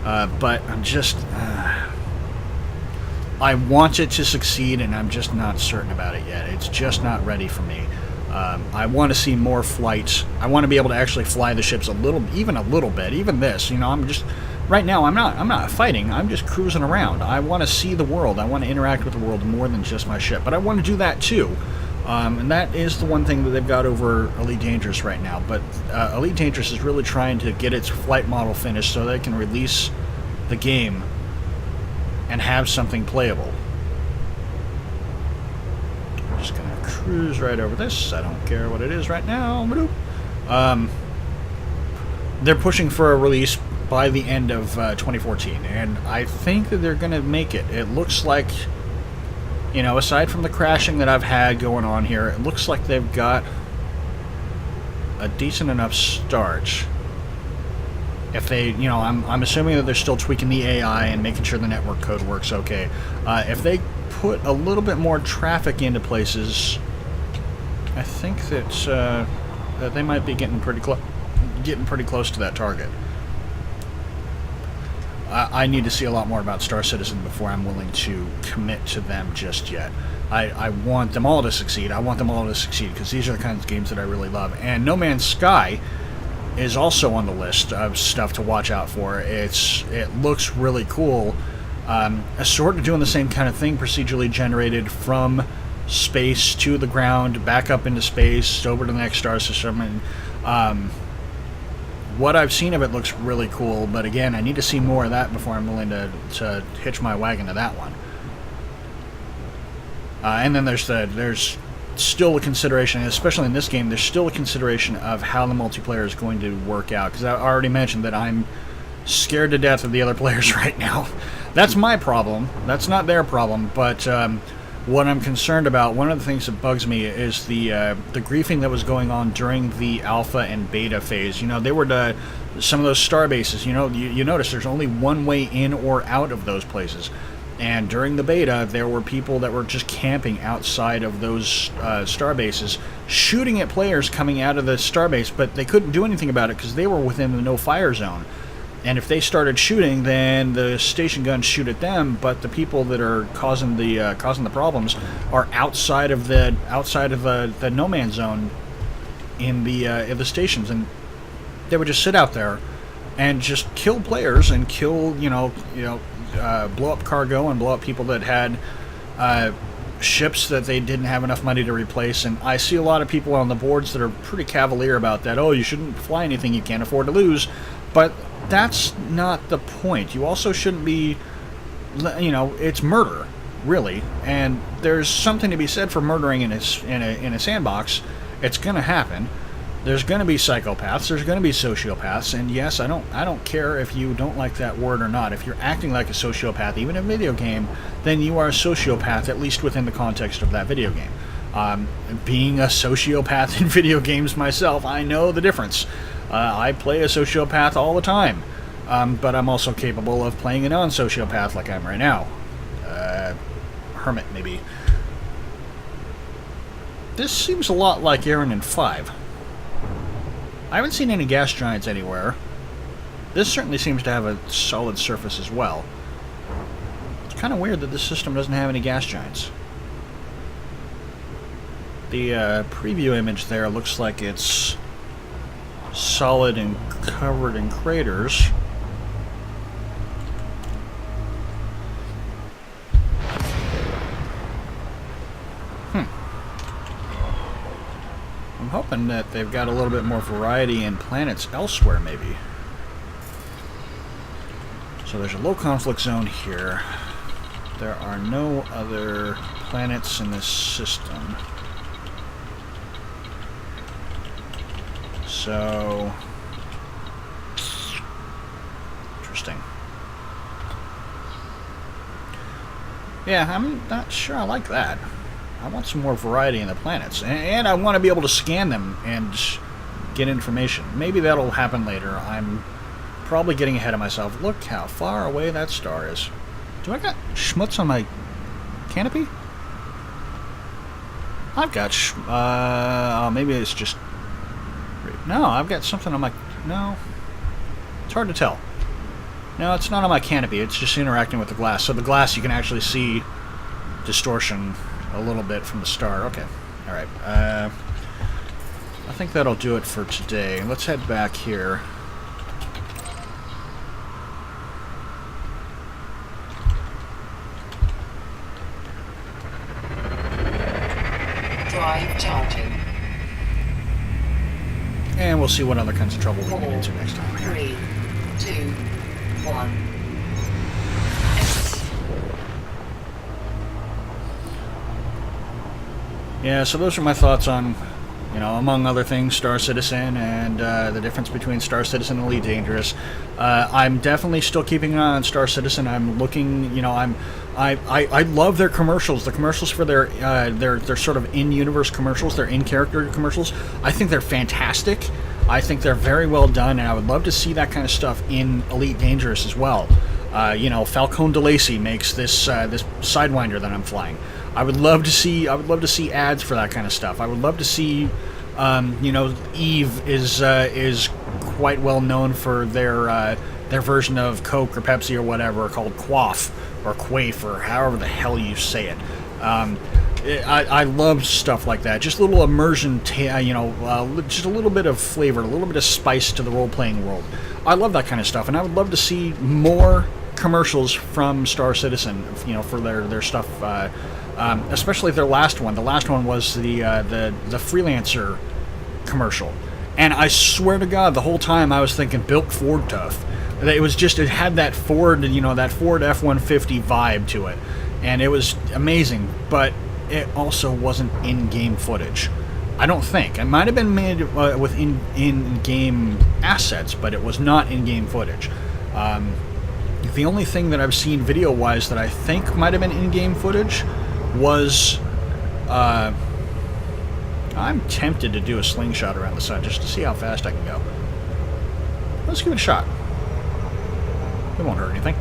But I'm just... I want it to succeed, and I'm just not certain about it yet. It's just not ready for me. I want to see more flights. I want to be able to actually fly the ships even a little bit. Even this, I'm just... Right now, I'm not fighting. I'm just cruising around. I want to see the world. I want to interact with the world more than just my ship. But I want to do that too. And that is the one thing that they've got over Elite Dangerous right now. But Elite Dangerous is really trying to get its flight model finished so they can release the game and have something playable. I'm just going to cruise right over this. I don't care what it is right now. They're pushing for a release by the end of 2014, and I think that they're going to make it. It looks like, aside from the crashing that I've had going on here, it looks like they've got a decent enough start. If they, I'm assuming that they're still tweaking the AI and making sure the network code works okay. If they put a little bit more traffic into places, I think that that they might be getting pretty close to that target. I need to see a lot more about Star Citizen before I'm willing to commit to them just yet. I want them all to succeed. I want them all to succeed because these are the kinds of games that I really love. And No Man's Sky is also on the list of stuff to watch out for. It looks really cool. Sort of doing the same kind of thing, procedurally generated from space to the ground, back up into space, over to the next star system, and what I've seen of it looks really cool, but again, I need to see more of that before I'm willing to hitch my wagon to that one. And then there's still a consideration, especially in this game, there's still a consideration of how the multiplayer is going to work out, because I already mentioned that I'm scared to death of the other players right now. That's my problem. That's not their problem, but what I'm concerned about, one of the things that bugs me is the griefing that was going on during the alpha and beta phase. You know, they were some of those star bases. You know, you notice there's only one way in or out of those places. And during the beta, there were people that were just camping outside of those star bases, shooting at players coming out of the star base, but they couldn't do anything about it because they were within the no-fire zone. And if they started shooting, then the station guns shoot at them. But the people that are causing the problems are outside of the no man's zone in the stations, and they would just sit out there and just kill players and kill blow up cargo and blow up people that had ships that they didn't have enough money to replace. And I see a lot of people on the boards that are pretty cavalier about that. Oh, you shouldn't fly anything you can't afford to lose, but that's not the point. You also shouldn't be, it's murder, really, and there's something to be said for murdering in a sandbox. It's going to happen. There's going to be psychopaths. There's going to be sociopaths, and yes, I don't care if you don't like that word or not. If you're acting like a sociopath, even in a video game, then you are a sociopath, at least within the context of that video game. Being a sociopath in video games myself, I know the difference. I play a sociopath all the time, but I'm also capable of playing a non-sociopath like I am right now. Hermit, maybe. This seems a lot like Eranin 5. I haven't seen any gas giants anywhere. This certainly seems to have a solid surface as well. It's kind of weird that this system doesn't have any gas giants. The preview image there looks like it's solid and covered in craters. I'm hoping that they've got a little bit more variety in planets elsewhere, maybe. So there's a low conflict zone here. There are no other planets in this system. So, interesting. Yeah, I'm not sure I like that. I want some more variety in the planets, and I want to be able to scan them and get information. Maybe that'll happen later. I'm probably getting ahead of myself. Look how far away that star is. Do I got schmutz on my canopy? I've got maybe it's just... No, I've got something on my... No. It's hard to tell. No, it's not on my canopy. It's just interacting with the glass. So the glass, you can actually see distortion a little bit from the star. Okay. Alright. I think that'll do it for today. Let's head back here. Drive charging. And we'll see what other kinds of trouble we can get into next time. 3, 2, 1. Yeah, so those are my thoughts on, among other things, Star Citizen and the difference between Star Citizen and Elite Dangerous. I'm definitely still keeping an eye on Star Citizen. I'm looking, I love their commercials. The commercials for their sort of in-universe commercials, their in-character commercials. I think they're fantastic. I think they're very well done, and I would love to see that kind of stuff in Elite Dangerous as well. Falcone DeLacy makes this Sidewinder that I'm flying. I would love to see ads for that kind of stuff. I would love to see, Eve is quite well known for their version of Coke or Pepsi or whatever, called Quaff or Quaif or however the hell you say it. I love stuff like that. Just a little immersion, just a little bit of flavor, a little bit of spice to the role-playing world. I love that kind of stuff, and I would love to see more commercials from Star Citizen, for their stuff, especially their last one. The last one was the freelancer commercial, and I swear to God, the whole time I was thinking Bilk Ford Tough. It had that Ford, that Ford F-150 vibe to it, and it was amazing, but it also wasn't in-game footage. I don't think. It might have been made with in-game assets, but it was not in-game footage. The only thing that I've seen video-wise that I think might have been in-game footage was... I'm tempted to do a slingshot around the sun just to see how fast I can go. Let's give it a shot. It won't hurt anything.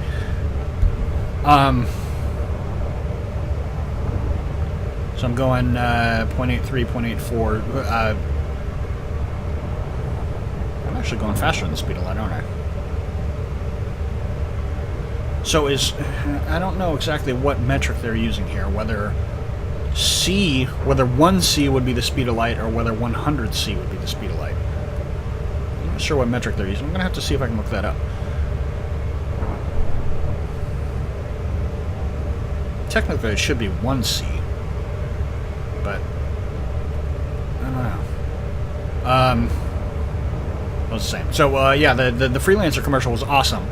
So I'm going 0.83, 0.84. I'm actually going faster than the speed of light, aren't I? So I don't know exactly what metric they're using here, whether 1C would be the speed of light or whether 100C would be the speed of light. I'm not sure what metric they're using. I'm going to have to see if I can look that up. Technically, it should be 1C, but I don't know. It was the same. So, yeah, the freelancer commercial was awesome.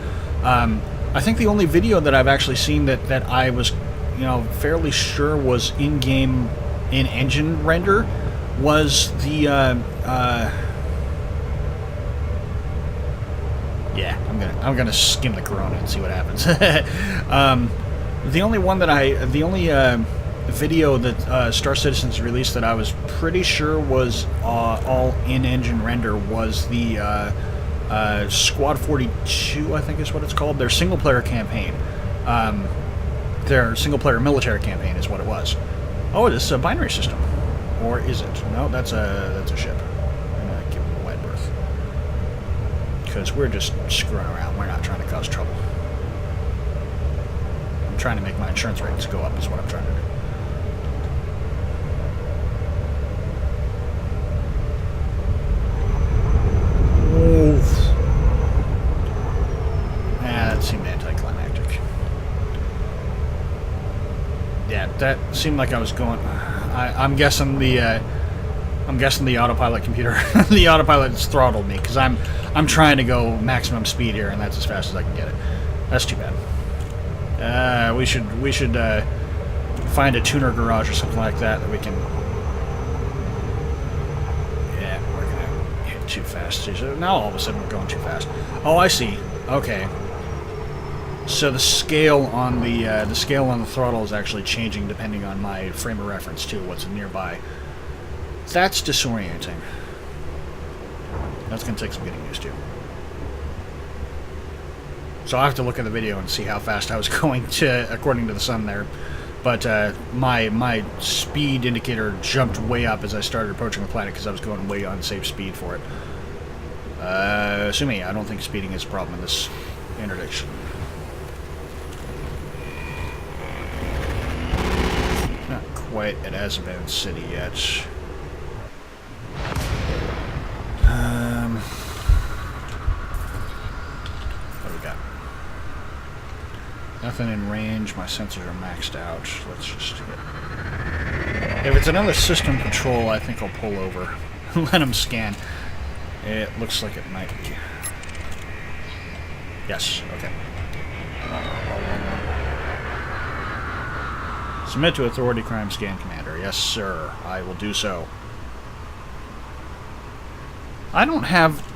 I think the only video that I've actually seen that I was, fairly sure was in-game, in-engine render was the, yeah, I'm gonna skim the Corona and see what happens. The only video that Star Citizen's released that I was pretty sure was all in-engine render was the Squad 42, I think is what it's called. Their single-player campaign. Their single-player military campaign is what it was. Oh, this is a binary system. Or is it? No, that's a ship. I'm going to give them a wide berth. Because we're just screwing around. We're not trying to cause trouble. I'm trying to make my insurance rates go up is what I'm trying to do. That seemed anticlimactic. Yeah, that seemed like I was going. I'm guessing the autopilot computer, the autopilot's throttled me because I'm trying to go maximum speed here, and that's as fast as I can get it. That's too bad. We should find a tuner garage or something like that we can. Yeah, we're gonna hit too fast. So now all of a sudden we're going too fast. Oh, I see. Okay. So the scale on the throttle is actually changing depending on my frame of reference too. What's nearby. That's disorienting. That's going to take some getting used to. So I have to look at the video and see how fast I was going to, according to the sun there. But my speed indicator jumped way up as I started approaching the planet because I was going way unsafe speed for it. Assuming I don't think speeding is a problem in this interdiction. Not quite at Azaban City yet. What do we got? Nothing in range. My sensors are maxed out. Let's just hit. If it's another system patrol, I think I'll pull over and let them scan. It looks like it might be. Yes, okay. Submit to Authority Crime Scan Commander. Yes, sir. I will do so. I don't have...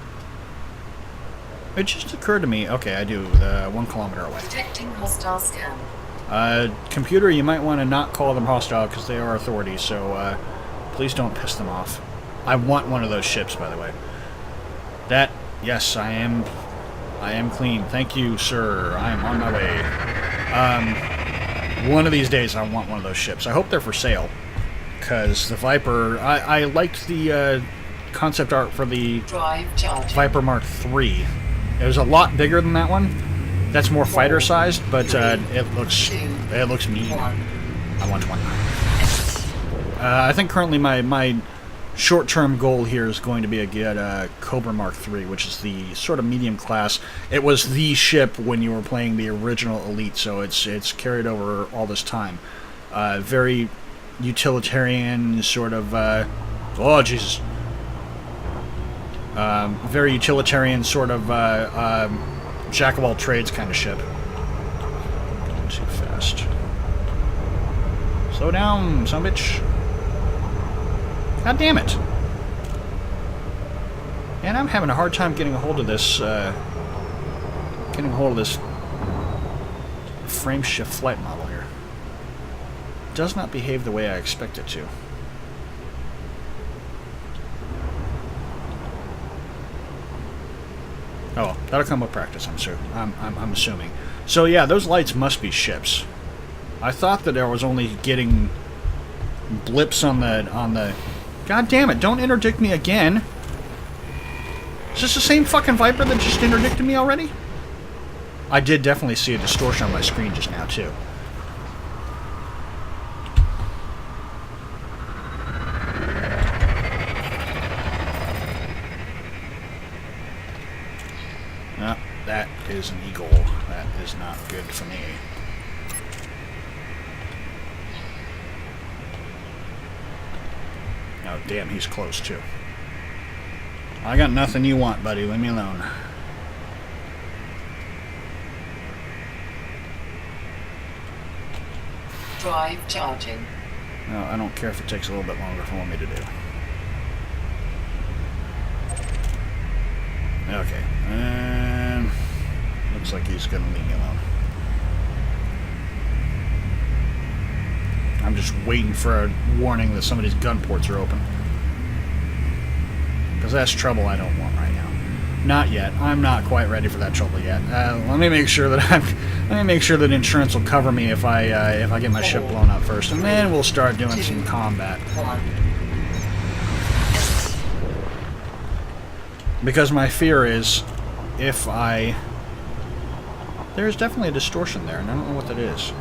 It just occurred to me... Okay, I do. 1 kilometer away. Detecting hostile scan. Computer, you might want to not call them hostile because they are authority, so please don't piss them off. I want one of those ships, by the way. That... Yes, I am clean. Thank you, sir. I am on my way. One of these days I want one of those ships. I hope they're for sale. Because the Viper... I liked the concept art for the Drive charging. Viper Mark III. It was a lot bigger than that one. That's more fighter sized, but it looks mean. I want one. I think currently my short-term goal here is going to be to get Cobra Mark III, which is the sort of medium class. It was the ship when you were playing the original Elite, so it's carried over all this time. Very utilitarian sort of... oh, Jesus. Very utilitarian sort of jack-of-all-trades kind of ship. Going too fast. Slow down, son of a bitch. God damn it. And I'm having a hard time getting a hold of this, frame shift flight model here. It does not behave the way I expect it to. Oh, that'll come with practice, I'm assuming. So yeah, those lights must be ships. I thought that I was only getting blips on the... God damn it, don't interdict me again! Is this the same fucking Viper that just interdicted me already? I did definitely see a distortion on my screen just now, too. No, that is an eagle. That is not good for me. Oh, damn, he's close, too. I got nothing you want, buddy. Leave me alone. Drive charging. No, I don't care if it takes a little bit longer for me to do. Okay. And looks like he's going to leave me alone. I'm just waiting for a warning that some of these gun ports are open. Because that's trouble I don't want right now. Not yet. I'm not quite ready for that trouble yet. Let me make sure that insurance will cover me if I get my ship blown up first, and then we'll start doing some combat. Because my fear is, there's definitely a distortion there, and I don't know what that is.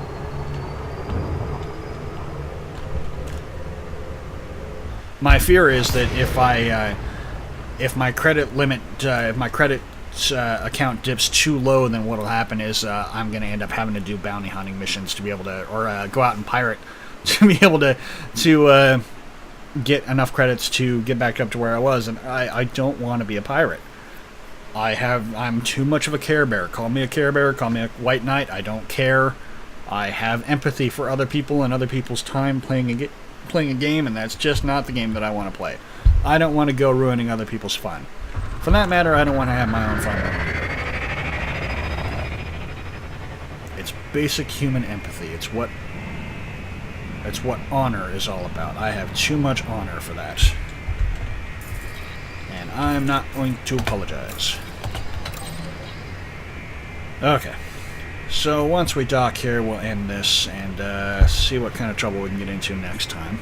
My fear is that if my credit limit, if my credit account dips too low, then what'll happen is I'm going to end up having to do bounty hunting missions to be able to, or go out and pirate to be able to get enough credits to get back up to where I was, and I don't want to be a pirate. I'm too much of a Care Bear. Call me a Care Bear, call me a White Knight. I don't care. I have empathy for other people and other people's time playing a game, and that's just not the game that I want to play. I don't want to go ruining other people's fun. For that matter, I don't want to have my own fun. It's basic human empathy. It's what honor is all about. I have too much honor for that. And I'm not going to apologize. Okay. So once we dock here, we'll end this and see what kind of trouble we can get into next time.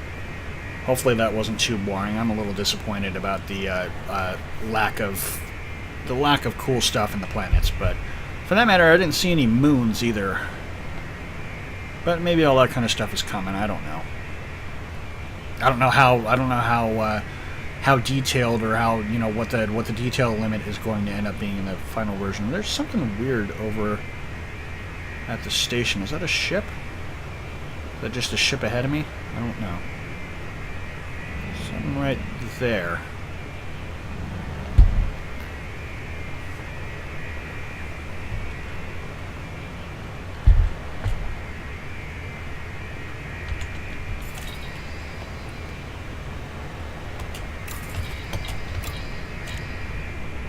Hopefully that wasn't too boring. I'm a little disappointed about the lack of cool stuff in the planets, but for that matter, I didn't see any moons either. But maybe all that kind of stuff is coming. I don't know. I don't know how detailed, or how, you know, what the detail limit is going to end up being in the final version. There's something weird over at the station. Is that a ship? Is that just a ship ahead of me? I don't know. Something right there.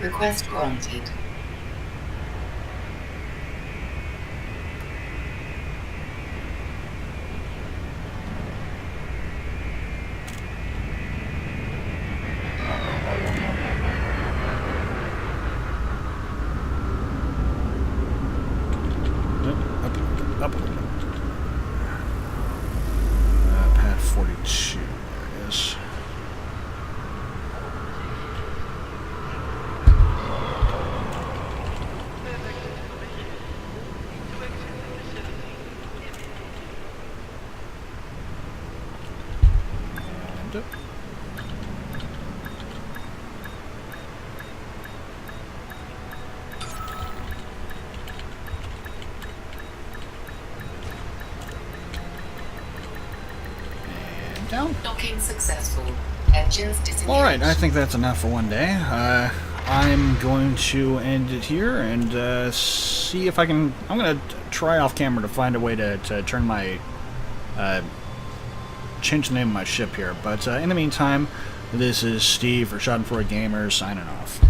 Request granted. Up. Pad 42. There it is. down? Docking successful. Engines disengaged. Alright, I think that's enough for one day. I'm going to end it here and see if I can... I'm going to try off camera to find a way to turn my... change the name of my ship here. But in the meantime, this is Steve for Schadenfreude Gamers signing off.